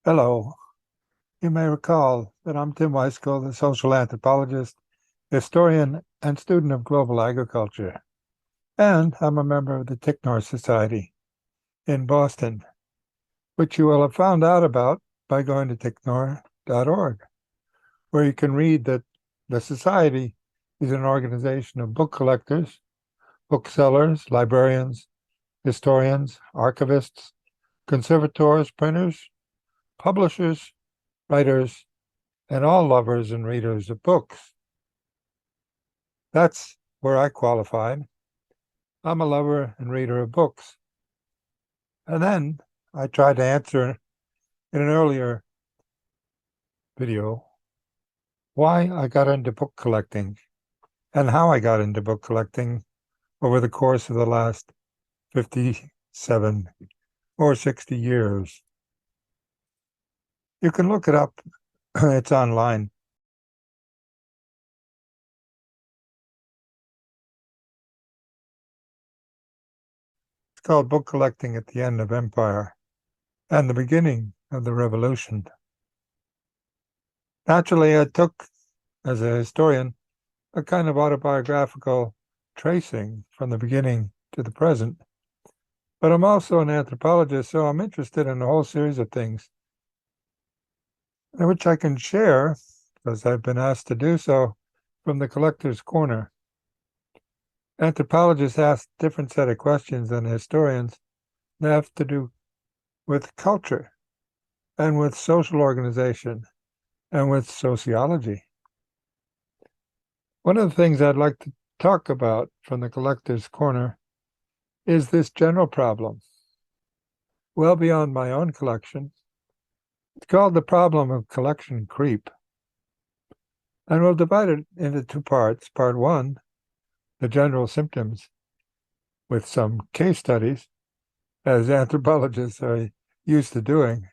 Hello. You may recall that I'm Tim Weiskell, the social anthropologist, historian, and student of global agriculture. And I'm a member of the Ticknor Society in Boston, which you will have found out about by going to ticknor.org, where you can read that the Society is an organization of book collectors, booksellers, librarians, historians, archivists, conservators, printers, publishers, writers, and all lovers and readers of books. That's where I qualified. I'm a lover and reader of books. And then I tried to answer in an earlier video why I got into book collecting and how I got into book collecting over the course of the last 57 or 60 years. You can look it up. It's online. It's called Book Collecting at the End of Empire and the Beginning of the Revolution. Naturally, I took, as a historian, a kind of autobiographical tracing from the beginning to the present. But I'm also an anthropologist, so I'm interested in a whole series of things, which I can share, because I've been asked to do so, from the Collector's Corner. Anthropologists ask a different set of questions than historians. They have to do with culture and with social organization and with sociology. One of the things I'd like to talk about from the Collector's Corner is this general problem, well beyond my own collection. It's called the problem of collection creep. And we'll divide it into two parts. Part one, the general symptoms, with some case studies, as anthropologists are used to doing.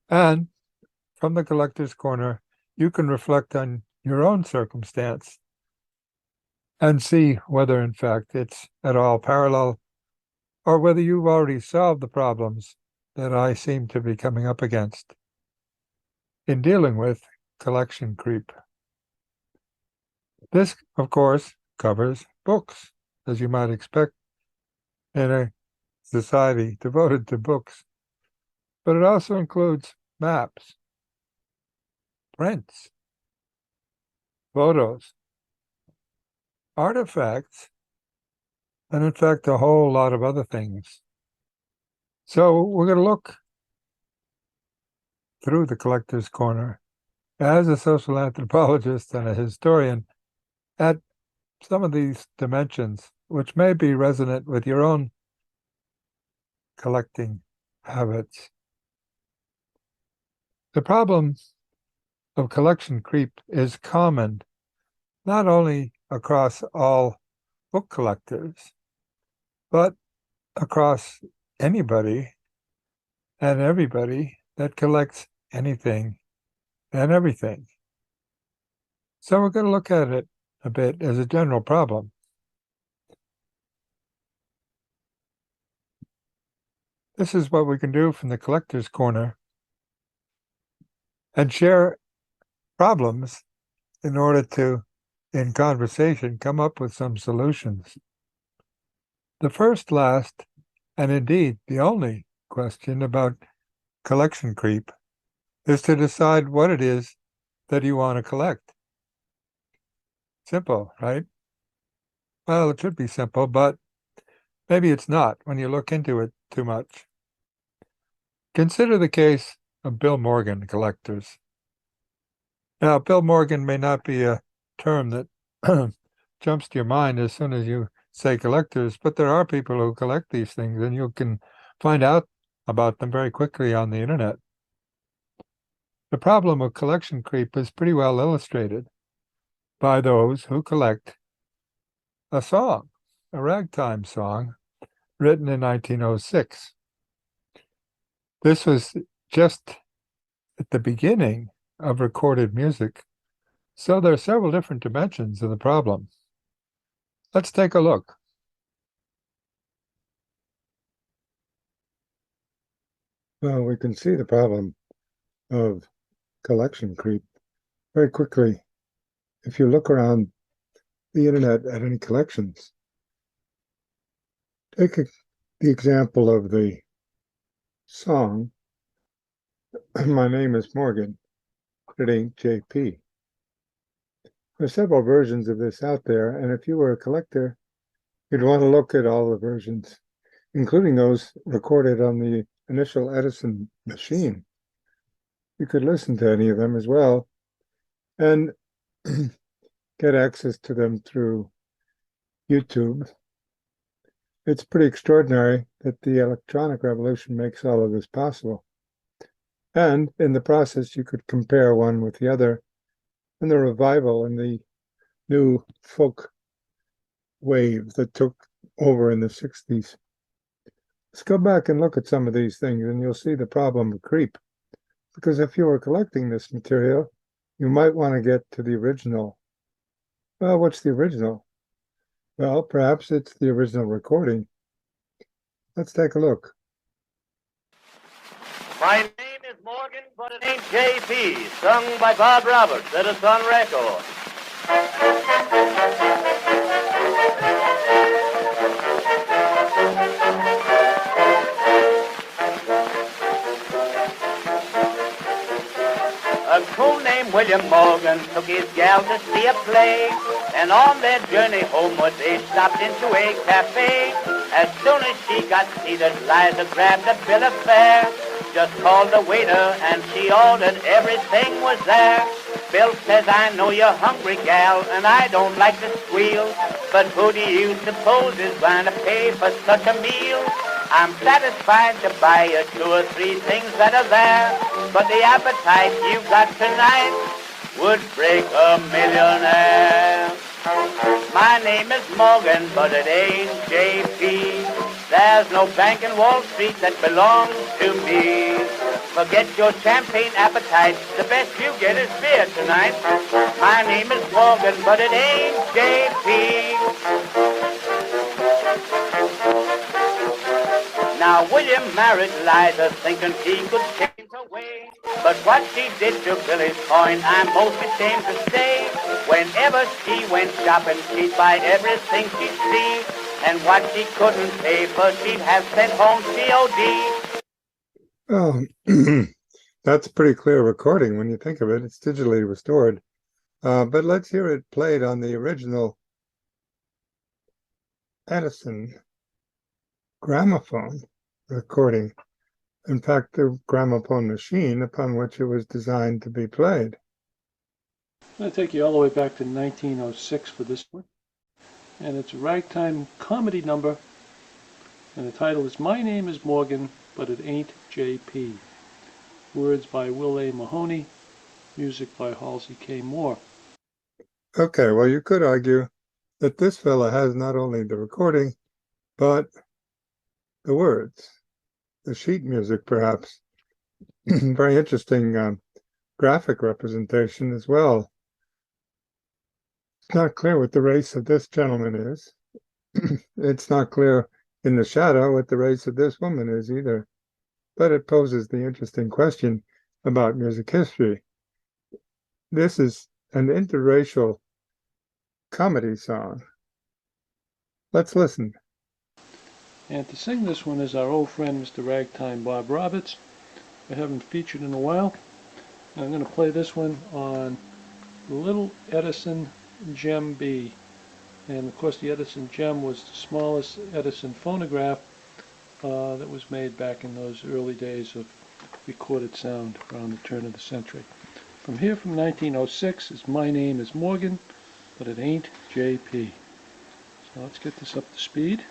And from the Collector's Corner, you can reflect on your own circumstance and see whether, in fact, it's at all parallel or whether you've already solved the problems that I seem to be coming up against in dealing with collection creep. This, of course, covers books, as you might expect in a society devoted to books, but it also includes maps, prints, photos, artifacts, and in fact, a whole lot of other things. So we're going to look through the Collector's Corner as a social anthropologist and a historian at some of these dimensions, which may be resonant with your own collecting habits. The problem of collection creep is common, not only across all book collectors, but across anybody and everybody that collects anything and everything. So we're going to look at it a bit as a general problem. This is what we can do from the Collector's Corner and share problems in order to, in conversation, come up with some solutions. The first, last, and indeed the only question about collection creep is to decide what it is that you want to collect. Simple, right? Well, it should be simple, but maybe it's not when you look into it too much. Consider the case of Bill Morgan collectors. Now, Bill Morgan may not be a term that jumps to your mind as soon as you say collectors, but there are people who collect these things, and you can find out about them very quickly on the internet. The problem of collection creep is pretty well illustrated by those who collect a song, a ragtime song, written in 1906. This was just at the beginning of recorded music, so there are several different dimensions of the problem. Let's take a look. Well, we can see the problem of collection creep very quickly. If you look around the internet at any collections, take the example of the song, My Name is Morgan, but it ain't JP. There's several versions of this out there, and if you were a collector, you'd want to look at all the versions, including those recorded on the initial Edison machine. You could listen to any of them as well and get access to them through YouTube. It's pretty extraordinary that the electronic revolution makes all of this possible. And in the process, you could compare one with the other, and the revival and the new folk wave that took over in the 60s. Let's go back and look at some of these things, and you'll see the problem of creep. Because if you were collecting this material, you might want to get to the original. Well, what's the original? Well, perhaps it's the original recording. Let's take a look. My name is Morgan, but it ain't JP, sung by Bob Roberts at a Sun record. A coon named William Morgan took his gal to see a play, and on their journey homeward they stopped into a cafe. As soon as she got seated, Liza grabbed a bill of fare, just called the waiter and she ordered everything was there. Bill says, I know you're hungry, gal, and I don't like to squeal, but who do you suppose is going to pay for such a meal? I'm satisfied to buy you 2 or 3 things that are there, but the appetite you got tonight would break a millionaire. My name is Morgan, but it ain't JP. There's no bank in Wall Street that belongs to me. Forget your champagne appetite, the best you get is beer tonight. My name is Morgan, but it ain't JP. Now William married Liza thinking he could change her way, but what she did to Billy's coin I'm most ashamed to say. Whenever she went shopping she'd buy everything she'd see, and what she couldn't pay for she'd have sent home COD. Oh, that's a pretty clear recording when you think of it. It's digitally restored. But let's hear it played on the original Edison gramophone recording. In fact, the gramophone machine upon which it was designed to be played. I'm going to take you all the way back to 1906 for this one. And it's a ragtime comedy number. And the title is My Name is Morgan, but it ain't JP. Words by Will A. Mahoney. Music by Halsey K. Moore. Okay, well, you could argue that this fella has not only the recording, but the words, the sheet music, perhaps. Very interesting graphic representation as well. It's not clear what the race of this gentleman is. It's not clear in the shadow what the race of this woman is either. But it poses the interesting question about music history. This is an interracial comedy song. Let's listen. And to sing this one is our old friend, Mr. Ragtime Bob Roberts. I haven't featured in a while. I'm going to play this one on the Little Edison Gem B. And of course the Edison Gem was the smallest Edison phonograph that was made back in those early days of recorded sound around the turn of the century. From here, from 1906, is My Name is Morgan, but it ain't JP. So let's get this up to speed.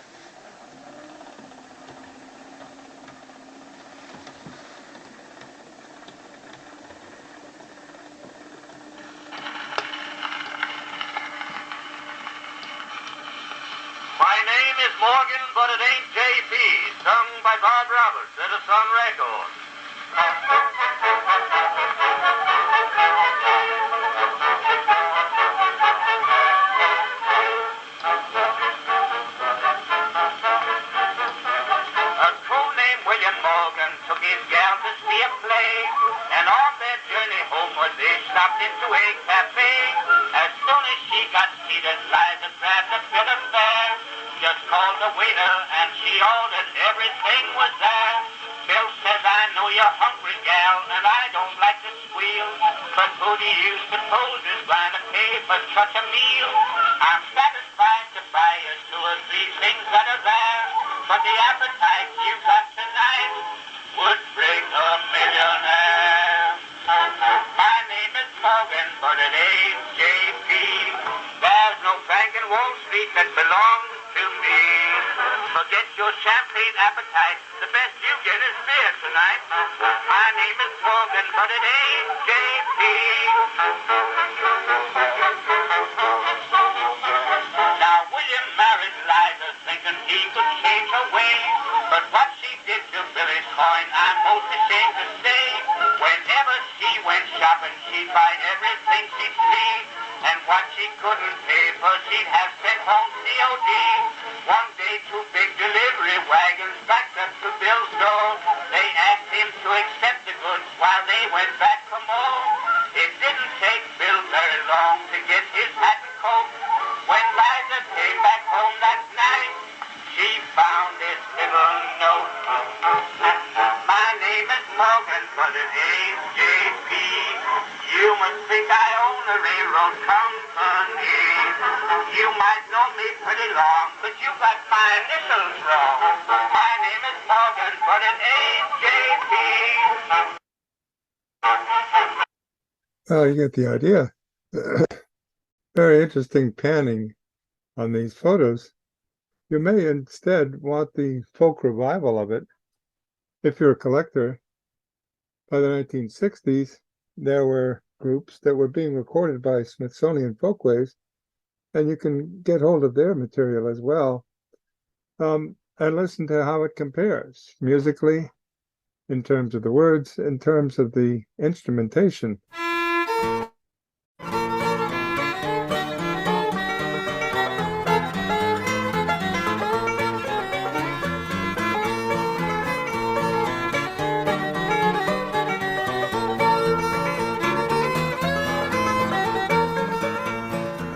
My name is Morgan, but it ain't JP, sung by Bob Roberts at a Sun record. A crew named William Morgan Morgan took his gal to see a play, and on their journey homeward they stopped into a cafe. As soon as she got seated, Liza grabbed a bill of fare, just called the waiter and she ordered everything was there. Bill says, I know you're hungry, gal, and I don't like to squeal, but who do you suppose is going to pay for such a meal? I'm satisfied to buy you 2 or 3 things that are there, but the appetite you got tonight would break a millionaire. My name is Morgan, but it ain't J.P. There's no bank in Wall Street that belongs to me. Forget your champagne appetite. The best you get is beer tonight. My name is Morgan, but it ain't J.P. Now William married Liza thinking he could change her ways, but what she did to Billy's coin I'm most ashamed to say. Whenever she went shopping she'd buy everything she'd see, and what she couldn't pay for she'd have sent home COD. One day 2 big delivery wagons backed up to Bill's door. They asked him to accept the goods while they went back for more. It didn't take Bill very long to get his hat and coat. When Liza came back home that night, she found this little note. My name is Morgan, but it ain't J.P. You must think I own a railroad company. You might know me pretty long, but you got my initials wrong. My name is Morgan, but it ain't J.P. Well, you get the idea. Very interesting panning on these photos. You may instead want the folk revival of it. If you're a collector, by the 1960s, there were groups that were being recorded by Smithsonian Folkways, and you can get hold of their material as well, and listen to how it compares musically, in terms of the words, in terms of the instrumentation.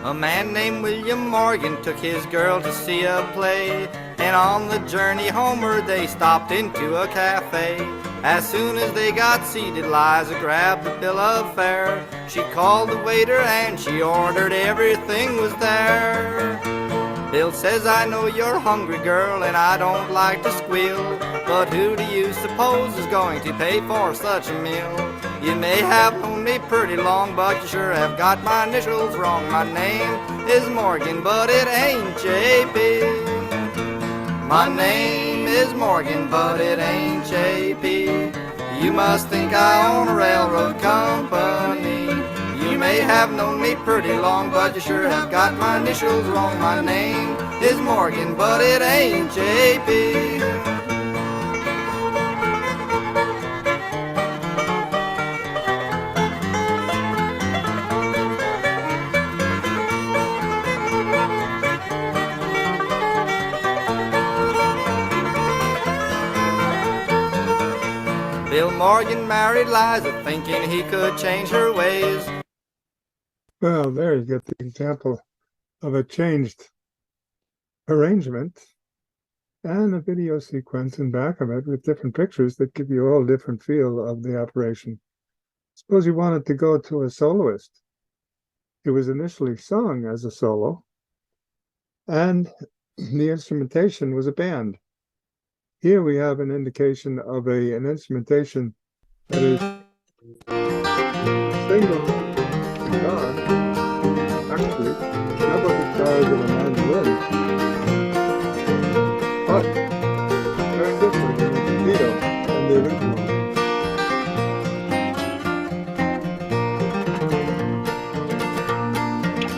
A man named William Morgan took his girl to see a play, and on the journey homeward they stopped into a cafe. As soon as they got seated, Liza grabbed the bill of fare. She called the waiter and she ordered everything was there. Bill says, I know you're hungry, girl, and I don't like to squeal, but who do you suppose is going to pay for such a meal? You may have known me pretty long, but you sure have got my initials wrong. My name is Morgan, but it ain't J.P. My name is Morgan, but it ain't J.P. You must think I own a railroad company. You may have known me pretty long, but you sure have got my initials wrong. My name is Morgan, but it ain't J.P. Bill Morgan married Liza thinking he could change her ways. Well, there you get the example of a changed arrangement and a video sequence in back of it with different pictures that give you a whole different feel of the operation. Suppose you wanted to go to a soloist. It was initially sung as a solo, and the instrumentation was a band. Here we have an indication of an instrumentation that is single guitar, actually double guitars and a mandolin, but very different in the video than the original.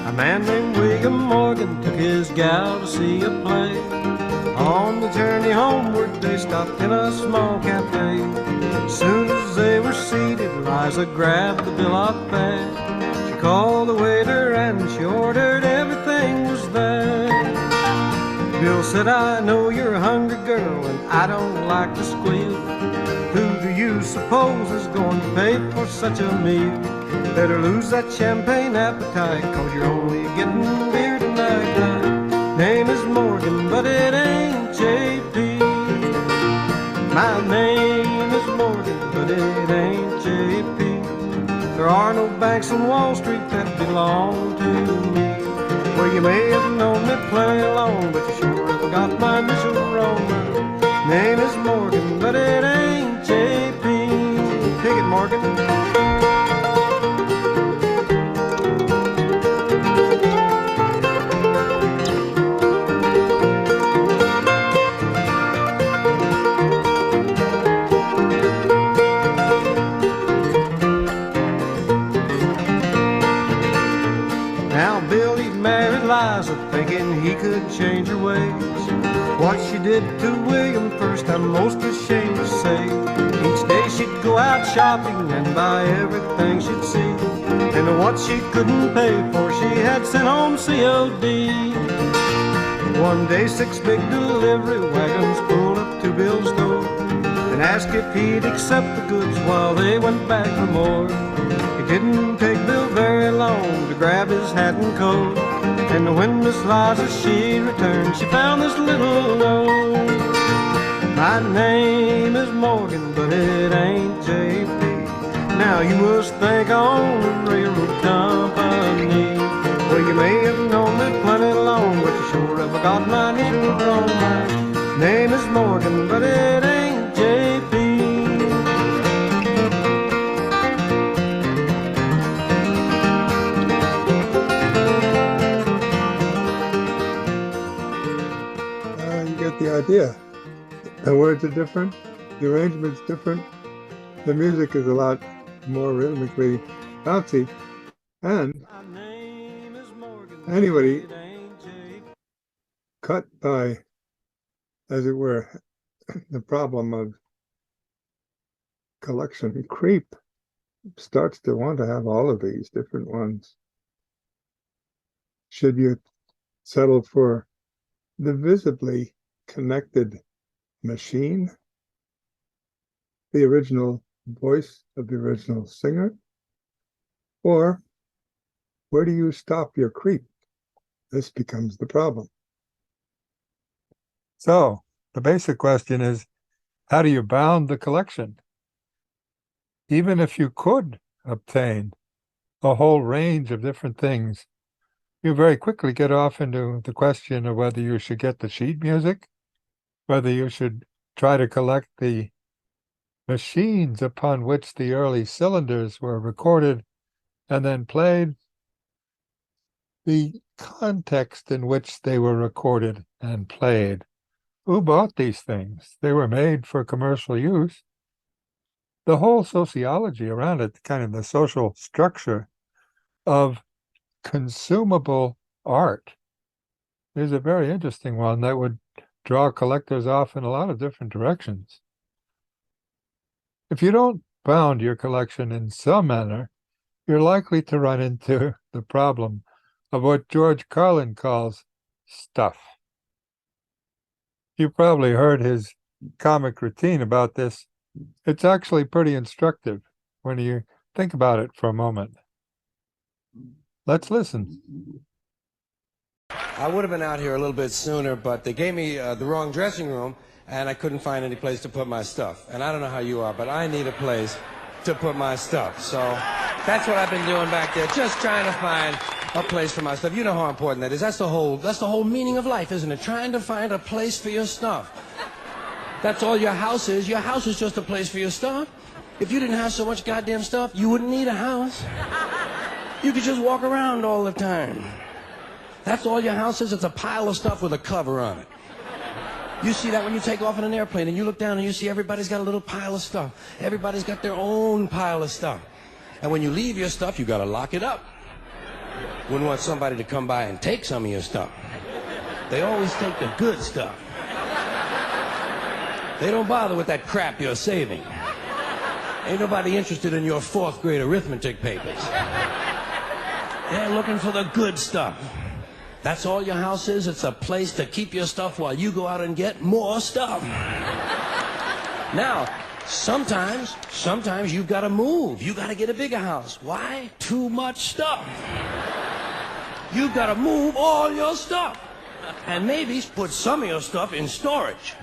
A man named William Morgan took his gal to see a play. On the journey homeward they stopped in a small cafe. As soon as they were seated, Liza grabbed the bill of fare. She called the waiter and she ordered everything was there. Bill said, I know you're a hungry girl and I don't like to squeal, you suppose is going to pay for such a meal? Better lose that champagne appetite, 'cause you're only getting beer tonight. Name is Morgan, but it ain't JP. My name is Morgan, but it ain't JP. There are no banks on Wall Street that belong to me. Well, you may have known me plenty long, but you sure have got my initial wrong. My name is Morgan, but it ain't JP. Dig it, Morgan. Now Billy married Liza, thinking he could change her ways. What she did to William first, I'm most ashamed to say. Each day she'd go out shopping and buy everything she'd see. And what she couldn't pay for, she had sent home COD. One day 6 big delivery wagons pulled up to Bill's door and asked if he'd accept the goods while they went back for more. It didn't take Bill very long to grab his hat and coat, and when Miss Liza she returned, she found this little note. My name is Morgan, but it ain't JP. Now you must think I own a railroad company. Well, you may have known me plenty long, but you sure have got my name wrong. My name is Morgan, but it ain't JP. You get the idea. The words are different, the arrangement's different, the music is a lot more rhythmically bouncy, and anybody cut by, as it were, the problem of collection creep starts to want to have all of these different ones. Should you settle for the visibly connected machine, the original voice of the original singer, or where do you stop your creep? This becomes the problem. So the basic question is, how do you bound the collection? Even if you could obtain a whole range of different things, you very quickly get off into the question of whether you should get the sheet music, whether you should try to collect the machines upon which the early cylinders were recorded and then played, the context in which they were recorded and played. Who bought these things? They were made for commercial use. The whole sociology around it, kind of the social structure of consumable art, is a very interesting one that would draw collectors off in a lot of different directions. If you don't bound your collection in some manner, you're likely to run into the problem of what George Carlin calls stuff. You probably heard his comic routine about this. It's actually pretty instructive when you think about it for a moment. Let's listen. I would have been out here a little bit sooner, but they gave me the wrong dressing room, and I couldn't find any place to put my stuff. And I don't know how you are, but I need a place to put my stuff. So that's what I've been doing back there, just trying to find a place for my stuff. You know how important that is. That's the whole meaning of life, isn't it? Trying to find a place for your stuff. That's all your house is. Your house is just a place for your stuff. If you didn't have so much goddamn stuff, you wouldn't need a house. You could just walk around all the time. That's all your house is. It's a pile of stuff with a cover on it. You see that when you take off in an airplane and you look down and you see everybody's got a little pile of stuff. Everybody's got their own pile of stuff. And when you leave your stuff, you got to lock it up. Wouldn't want somebody to come by and take some of your stuff. They always take the good stuff. They don't bother with that crap you're saving. Ain't nobody interested in your 4th grade arithmetic papers. They're looking for the good stuff. That's all your house is. It's a place to keep your stuff while you go out and get more stuff. Now, Sometimes you've got to move. You got to get a bigger house. Why? Too much stuff. You've got to move all your stuff. And maybe put some of your stuff in storage.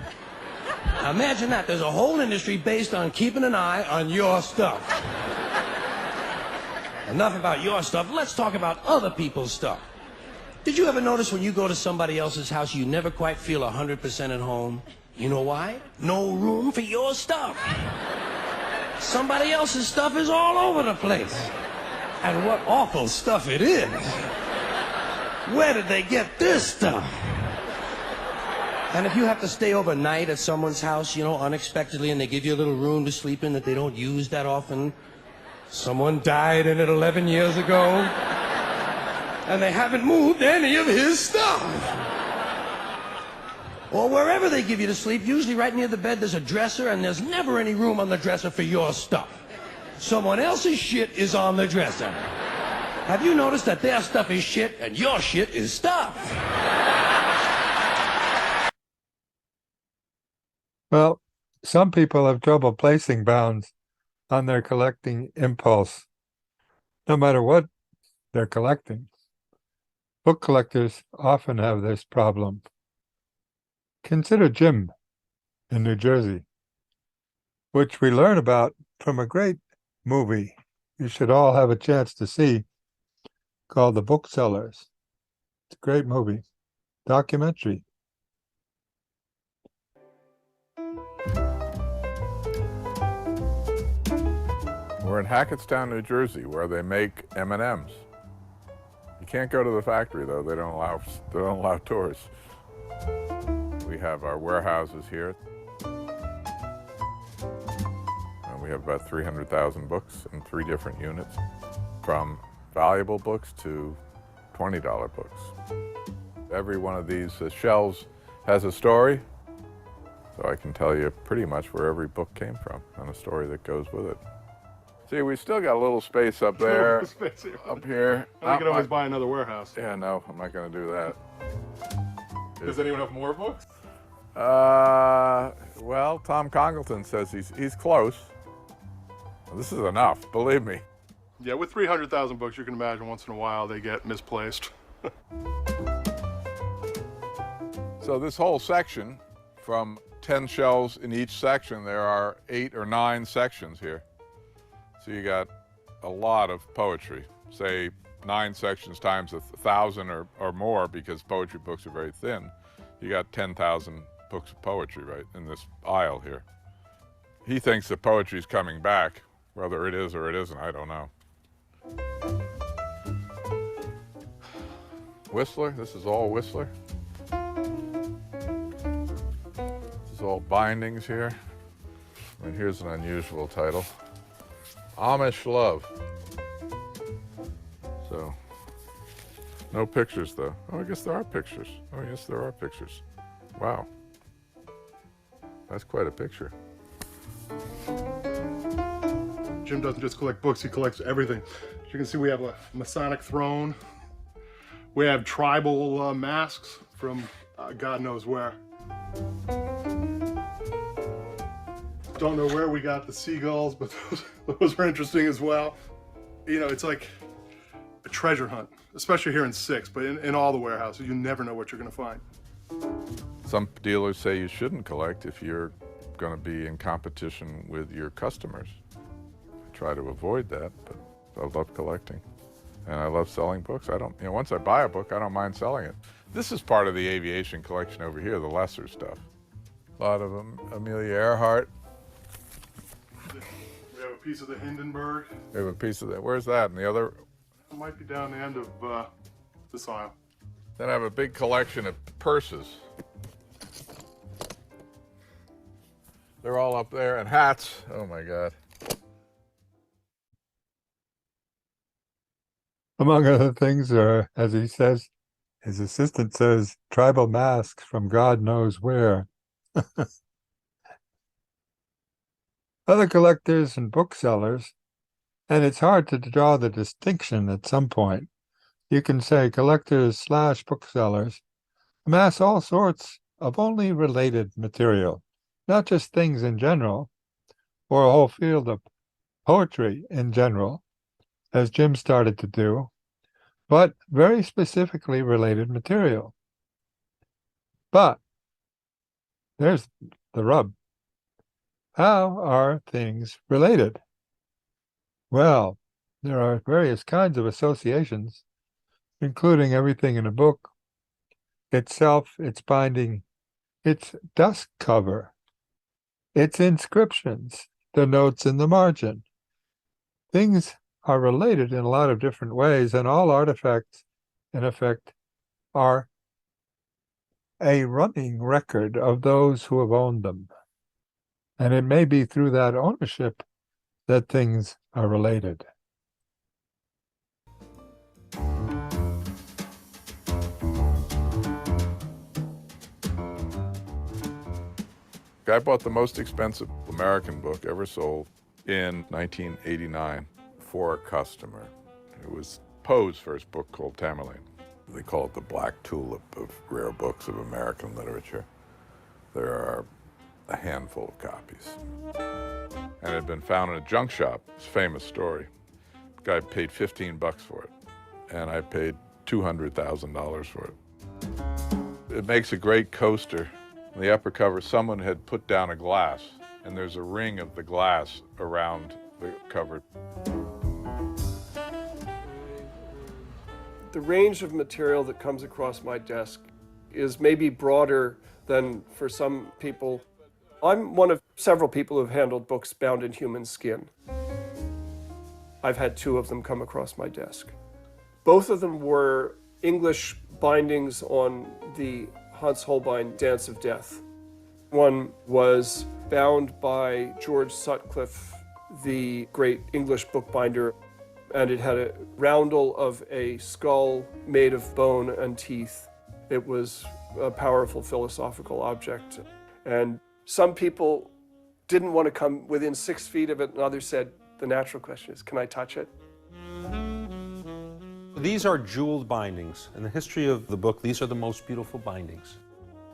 Now imagine that. There's a whole industry based on keeping an eye on your stuff. Enough about your stuff. Let's talk about other people's stuff. Did you ever notice when you go to somebody else's house, you never quite feel 100% at home? You know why? No room for your stuff. Somebody else's stuff is all over the place. And what awful stuff it is. Where did they get this stuff? And if you have to stay overnight at someone's house, you know, unexpectedly, and they give you a little room to sleep in that they don't use that often, someone died in it 11 years ago, and they haven't moved any of his stuff. Or wherever they give you to sleep, usually right near the bed there's a dresser, and there's never any room on the dresser for your stuff. Someone else's shit is on the dresser. Have you noticed that their stuff is shit and your shit is stuff? Well, some people have trouble placing bounds on their collecting impulse, no matter what they're collecting. Book collectors often have this problem. Consider Jim in New Jersey, which we learn about from a great movie you should all have a chance to see, called The Booksellers. It's a great movie, documentary. We're in Hackettstown, New Jersey, where they make M&Ms. You can't go to the factory, though. They don't allow tours. We have our warehouses here. And we have about 300,000 books in 3 different units, from valuable books to $20 books. Every one of these shelves has a story, so I can tell you pretty much where every book came from and a story that goes with it. See, we still got a little space up there, up here. I could always buy another warehouse. Yeah, no, I'm not going to do that. Does anyone have more books? Well, Tom Congleton says he's close. This is enough, believe me. Yeah, with 300,000 books, you can imagine once in a while they get misplaced. So this whole section, from 10 shelves in each section, there are 8 or 9 sections here. So you got a lot of poetry, say 9 sections times 1,000 or more, because poetry books are very thin. You got 10,000 books of poetry right in this aisle here. He thinks that poetry's coming back. Whether it is or it isn't, I don't know. Whistler, this is all Whistler. This is all bindings here. And here's an unusual title. Amish Love. So, no pictures though. Oh, I guess there are pictures. Oh, yes, there are pictures. Wow. That's quite a picture. Jim doesn't just collect books, he collects everything. As you can see, we have a Masonic throne. We have tribal masks from God knows where. Don't know where we got the seagulls, but those are interesting as well. You know, it's like a treasure hunt, especially here in 6, but in all the warehouses, you never know what you're going to find. Some dealers say you shouldn't collect if you're going to be in competition with your customers. I try to avoid that, but I love collecting. And I love selling books. Once I buy a book, I don't mind selling it. This is part of the aviation collection over here, the lesser stuff. A lot of Amelia Earhart. We have a piece of the Hindenburg. We have a piece of that. Where's that? And the other? It might be down the end of this aisle. Then I have a big collection of purses. They're all up there, and hats. Oh my God. Among other things are, as he says, his assistant says, tribal masks from God knows where. Other collectors and booksellers, and it's hard to draw the distinction at some point. You can say collectors / booksellers amass all sorts of only related material, not just things in general, or a whole field of poetry in general, as Jim started to do, but very specifically related material. But there's the rub. How are things related? Well, there are various kinds of associations, including everything in a book itself, its binding, its dust cover, its inscriptions, the notes in the margin. Things are related in a lot of different ways, and all artifacts, in effect, are a running record of those who have owned them. And it may be through that ownership that things are related. I bought the most expensive American book ever sold in 1989 for a customer. It was Poe's first book called Tamerlane. They call it the black tulip of rare books of American literature. There are a handful of copies. And it had been found in a junk shop. It's a famous story. The guy paid $15 for it, and I paid $200,000 for it. It makes a great coaster. In the upper cover, someone had put down a glass, and there's a ring of the glass around the cover. The range of material that comes across my desk is maybe broader than for some people. I'm one of several people who've handled books bound in human skin. I've had 2 of them come across my desk. Both of them were English bindings on the Hans Holbein Dance of Death. One was bound by George Sutcliffe, the great English bookbinder, and it had a roundel of a skull made of bone and teeth. It was a powerful philosophical object. And some people didn't want to come within 6 feet of it, and others said, the natural question is, can I touch it? These are jeweled bindings. In the history of the book, these are the most beautiful bindings.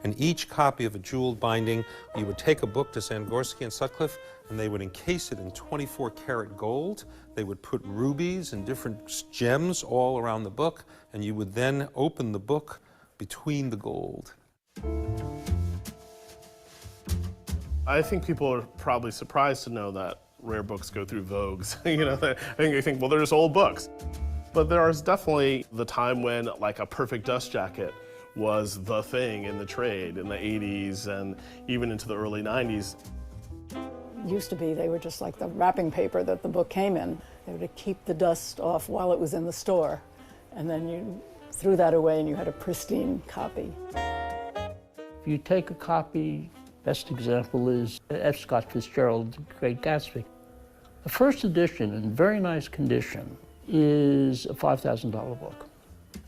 In each copy of a jeweled binding, you would take a book to Zangorski and Sutcliffe, and they would encase it in 24-karat gold. They would put rubies and different gems all around the book, and you would then open the book between the gold. I think people are probably surprised to know that rare books go through vogues. I think they think, well, they're just old books. But there is definitely the time when, like, a perfect dust jacket was the thing in the trade in the 80s and even into the early 90s. Used to be, they were just like the wrapping paper that the book came in. They were to keep the dust off while it was in the store. And then you threw that away and you had a pristine copy. If you take a copy, best example is F. Scott Fitzgerald's Great Gatsby. The first edition, in very nice condition, is a $5,000 book.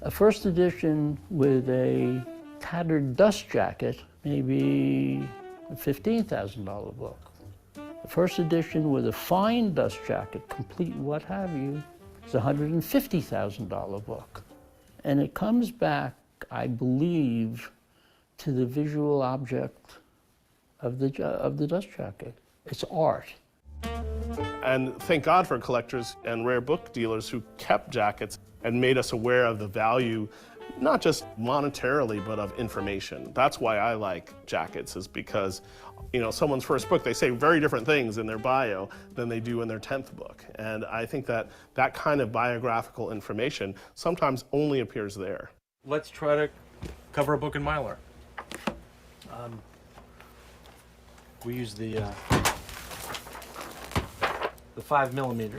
A first edition with a tattered dust jacket, maybe a $15,000 book. The first edition with a fine dust jacket, complete what have you, is a $150,000 book. And it comes back, I believe, to the visual object of the dust jacket. It's art. And thank God for collectors and rare book dealers who kept jackets and made us aware of the value, not just monetarily, but of information. That's why I like jackets, is because, you know, someone's first book, they say very different things in their bio than they do in their 10th book. And I think that that kind of biographical information sometimes only appears there. Let's try to cover a book in Mylar. We use the 5mm.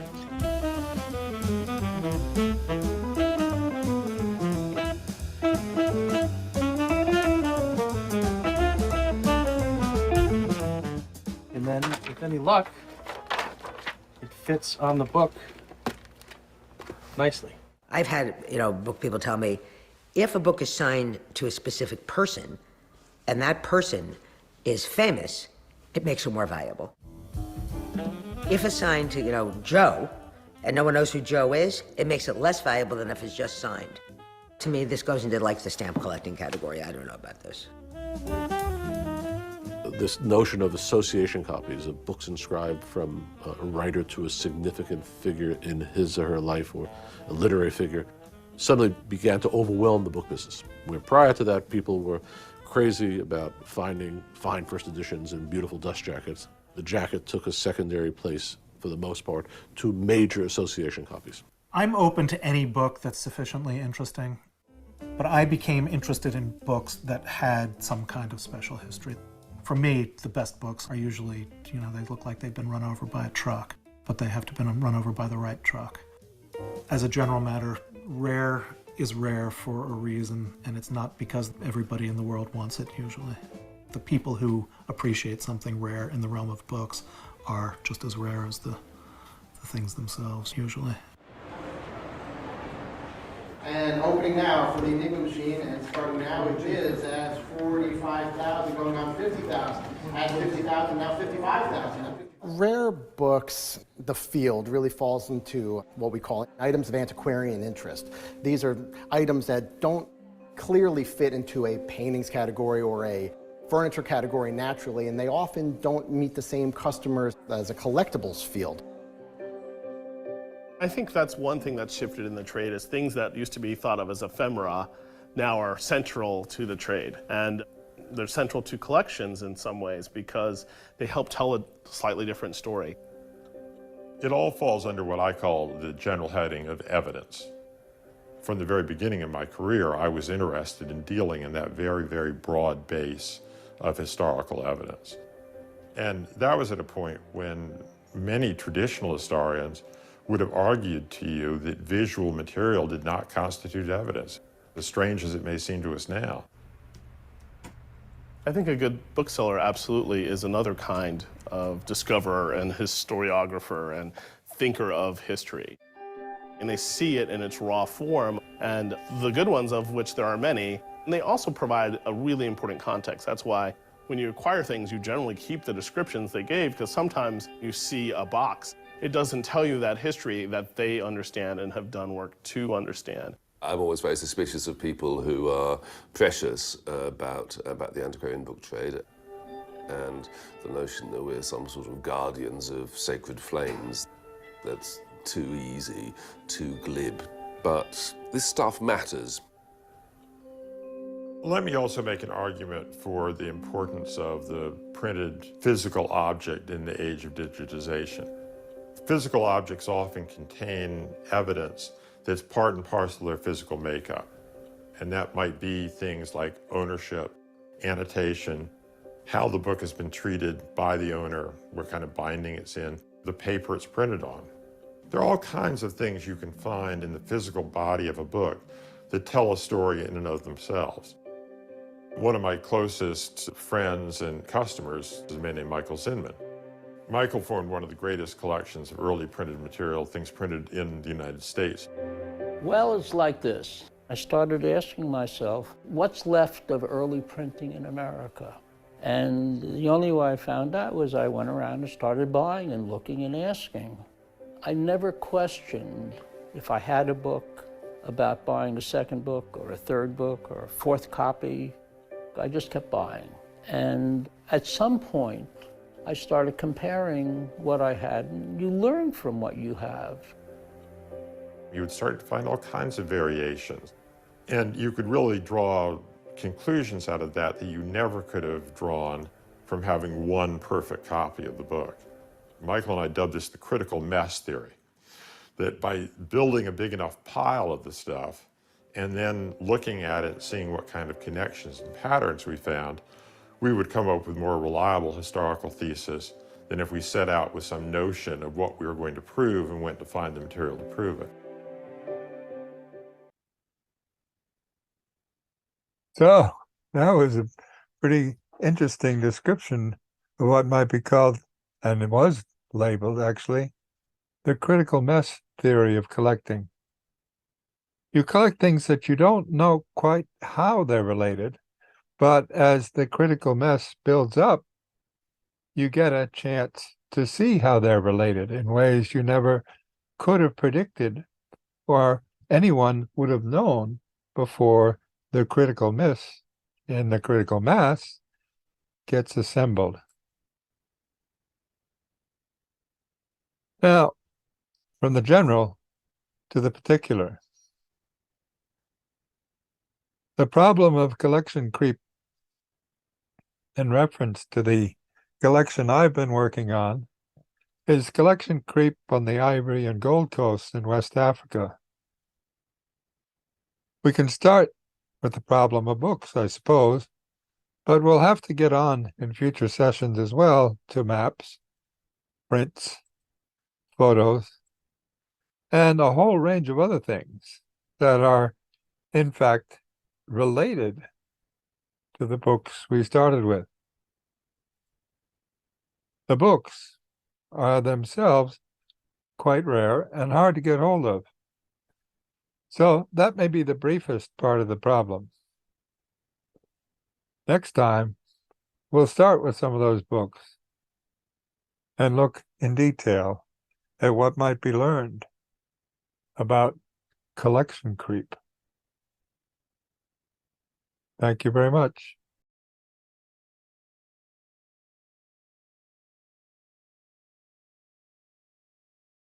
And then, with any luck, it fits on the book nicely. I've had, book people tell me, if a book is signed to a specific person, and that person is famous, it makes it more valuable. If it's signed to, Joe, and no one knows who Joe is, it makes it less valuable than if it's just signed. To me, this goes into like the stamp collecting category. I don't know about this. this notion of association copies of books inscribed from a writer to a significant figure in his or her life, or a literary figure, suddenly began to overwhelm the book business. Where prior to that, people were crazy about finding fine first editions and beautiful dust jackets. The jacket took a secondary place, for the most part, to major association copies. I'm open to any book that's sufficiently interesting, but I became interested in books that had some kind of special history. For me, the best books are usually, they look like they've been run over by a truck, but they have to have been run over by the right truck. As a general matter, rare is rare for a reason, and it's not because everybody in the world wants it usually. The people who appreciate something rare in the realm of books are just as rare as the things themselves usually. And opening now for the Enigma machine, and starting now with bids as 45,000, going on 50,000, at 50,000, now 55,000. Rare books, the field really falls into what we call items of antiquarian interest. These are items that don't clearly fit into a paintings category or a furniture category naturally, and they often don't meet the same customers as a collectibles field. I think that's one thing that's shifted in the trade, is things that used to be thought of as ephemera now are central to the trade. And they're central to collections in some ways because they help tell a slightly different story. It all falls under what I call the general heading of evidence. From the very beginning of my career, I was interested in dealing in that very, very broad base of historical evidence. And that was at a point when many traditional historians would have argued to you that visual material did not constitute evidence, as strange as it may seem to us now. I think a good bookseller absolutely is another kind of discoverer and historiographer and thinker of history. And they see it in its raw form, and the good ones, of which there are many, and they also provide a really important context. That's why when you acquire things, you generally keep the descriptions they gave, because sometimes you see a box. It doesn't tell you that history that they understand and have done work to understand. I'm always very suspicious of people who are precious about the antiquarian book trade, and the notion that we're some sort of guardians of sacred flames. That's too easy, too glib. But this stuff matters. Let me also make an argument for the importance of the printed physical object in the age of digitization. Physical objects often contain evidence that's part and parcel of their physical makeup. And that might be things like ownership, annotation, how the book has been treated by the owner, what kind of binding it's in, the paper it's printed on. There are all kinds of things you can find in the physical body of a book that tell a story in and of themselves. One of my closest friends and customers is a man named Michael Zinman. Michael formed one of the greatest collections of early printed material, things printed in the United States. Well, it's like this. I started asking myself, what's left of early printing in America? And the only way I found out was I went around and started buying and looking and asking. I never questioned if I had a book about buying a second book or a third book or a fourth copy. I just kept buying. And at some point, I started comparing what I had, and you learn from what you have. You would start to find all kinds of variations. And you could really draw conclusions out of that that you never could have drawn from having one perfect copy of the book. Michael and I dubbed this the critical mess theory, that by building a big enough pile of the stuff and then looking at it, seeing what kind of connections and patterns we found, we would come up with more reliable historical thesis than if we set out with some notion of what we were going to prove and went to find the material to prove it. So that was a pretty interesting description of what might be called, and it was labeled actually, the critical mess theory of collecting. You collect things that you don't know quite how they're related, but as the critical mess builds up, you get a chance to see how they're related in ways you never could have predicted or anyone would have known before the critical miss in the critical mass gets assembled. Now, from the general to the particular. The problem of collection creep in reference to the collection I've been working on is collection creep on the Ivory and Gold Coast in West Africa. We can start with the problem of books, I suppose, but we'll have to get on in future sessions as well to maps, prints, photos, and a whole range of other things that are, in fact, related to the books we started with. The books are themselves quite rare and hard to get hold of. So that may be the briefest part of the problem. Next time, we'll start with some of those books and look in detail at what might be learned about collection creep. Thank you very much.